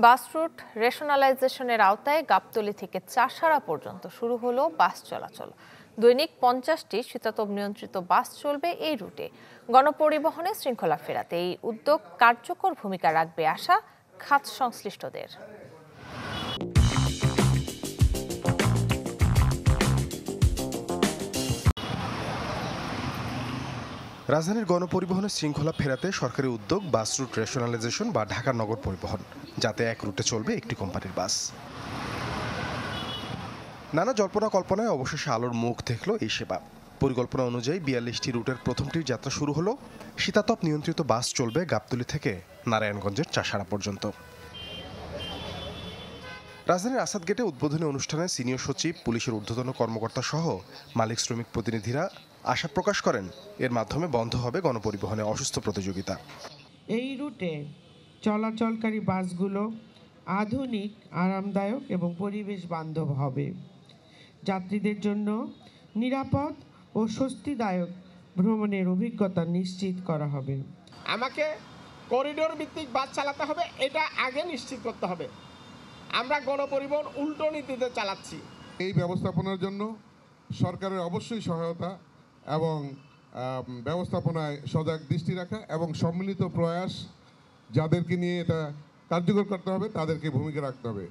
Bus route রেশনালাইজেশনের আওতায় গাবতলী থেকে চাষাড়া পর্যন্ত শুরু হলো বাস চলাচল। দৈনিক 50টি শীতাতপ নিয়ন্ত্রিত বাস চলবে এই রুটে। গণপরিবহনে শৃঙ্খলা ফেরাতে এই উদ্যোগ কার্যকর ভূমিকা রাখবে আশা খাত সংশ্লিষ্টদের। রাজধানীর গণপরিবহনের শৃঙ্খলা ফেরাতে সরকারি উদ্যোগ বাস রুট রেশনালাইজেশন বা ঢাকা নগর পরিবহন, যাতে এক রুটে চলবে একটি কোম্পানির বাস। নানা জল্পনা কল্পনায় অবশেষে আলোর মুখ দেখল এই সেবা। পরিকল্পনা অনুযায়ী 42টি রুটের প্রথমটির যাত্রা শুরু হলো। শীতাতপ নিয়ন্ত্রিত বাস চলবে গাবতলী থেকে নারায়ণগঞ্জের চাষাড়া পর্যন্ত। রাজধানীর আসাদ গেটে উদ্বোধনী অনুষ্ঠানে সিনিয়র সচিব, পুলিশের ঊর্ধ্বতন কর্মকর্তা সহ মালিক শ্রমিক প্রতিনিধিরা আশা প্রকাশ করেন এর মাধ্যমে বন্ধ হবে গণপরিবহনে অসুস্থ প্রতিযোগিতা। এই রুটে চলাচলকারী বাসগুলো আধুনিক, আরামদায়ক এবং পরিবেশ বান্ধব হবে। যাত্রীদের জন্য নিরাপদ ও স্বস্তিদায়ক ভ্রমণের অভিজ্ঞতা নিশ্চিত করা হবে। আমাকে করিডোর ভিত্তিক বাস চালাতে হবে, এটা আগে নিশ্চিত করতে হবে। আমরা গণপরিবহন উল্টো নীতিতে চালাচ্ছি। এই ব্যবস্থাপনার জন্য সরকারের অবশ্যই সহায়তা এবং ব্যবস্থাপনায় সজাগ দৃষ্টি রাখা এবং সম্মিলিত প্রয়াস, যাদেরকে নিয়ে এটা কার্যকর করতে হবে তাদেরকে ভূমিকা রাখতে হবে।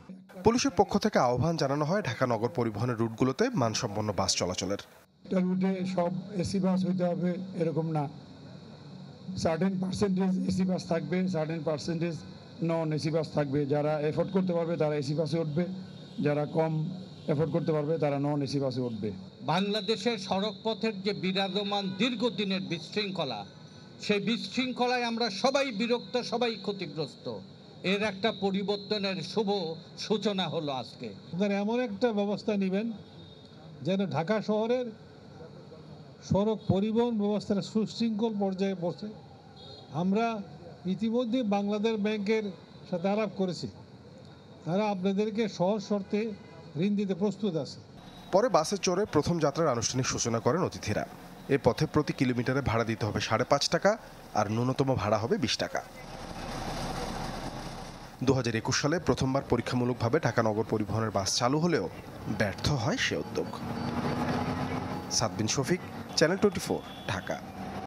পুলিশের পক্ষ থেকে আহ্বান জানানো হয় ঢাকা নগর পরিবহনের রুটগুলোতে মানসম্পন্ন বাস চলাচলের। রুটে সব এসি বাস হইতে হবে এরকম না, সার্টেন পার্সেন্টেজ এসি বাস থাকবে, certain percentage non AC bus থাকবে। যারা এফোর্ড করতে পারবে তারা এসি বাসে উঠবে, যারা কম এফোর্ড করতে পারবে তারা নন এসি বাসে উঠবে। বাংলাদেশের সড়ক পথের যে বিরাজমান দীর্ঘদিনের বিশৃঙ্খলা, সেই বিশৃঙ্খলায় আমরা সবাই বিরক্ত, সবাই ক্ষতিগ্রস্ত। এর একটা পরিবর্তনের শুভ সূচনা হলো আজকে। আপনারা এমন একটা ব্যবস্থা নেবেন যেন ঢাকা শহরের সড়ক পরিবহন ব্যবস্থার সুশৃঙ্খল পর্যায়ে পৌঁছে। আমরা ইতিমধ্যে বাংলাদেশ ব্যাংকের সাথে আলাপ করেছি, তারা আপনাদেরকে সহজ শর্তে ঋণ দিতে প্রস্তুত আছে। পরে বাসে চড়ে প্রথম যাত্রার আনুষ্ঠানিক সূচনা করেন অতিথিরা। এ পথে প্রতি কিলোমিটারে ভাড়া দিতে হবে 5.5 টাকা, আর ন্যূনতম ভাড়া হবে 20 টাকা। 2021 সালে প্রথমবার পরীক্ষামূলকভাবে ঢাকা নগর পরিবহনের বাস চালু হলেও ব্যর্থ হয় সে উদ্যোগ। সাদবিন শফিক, চ্যানেল 24, ঢাকা।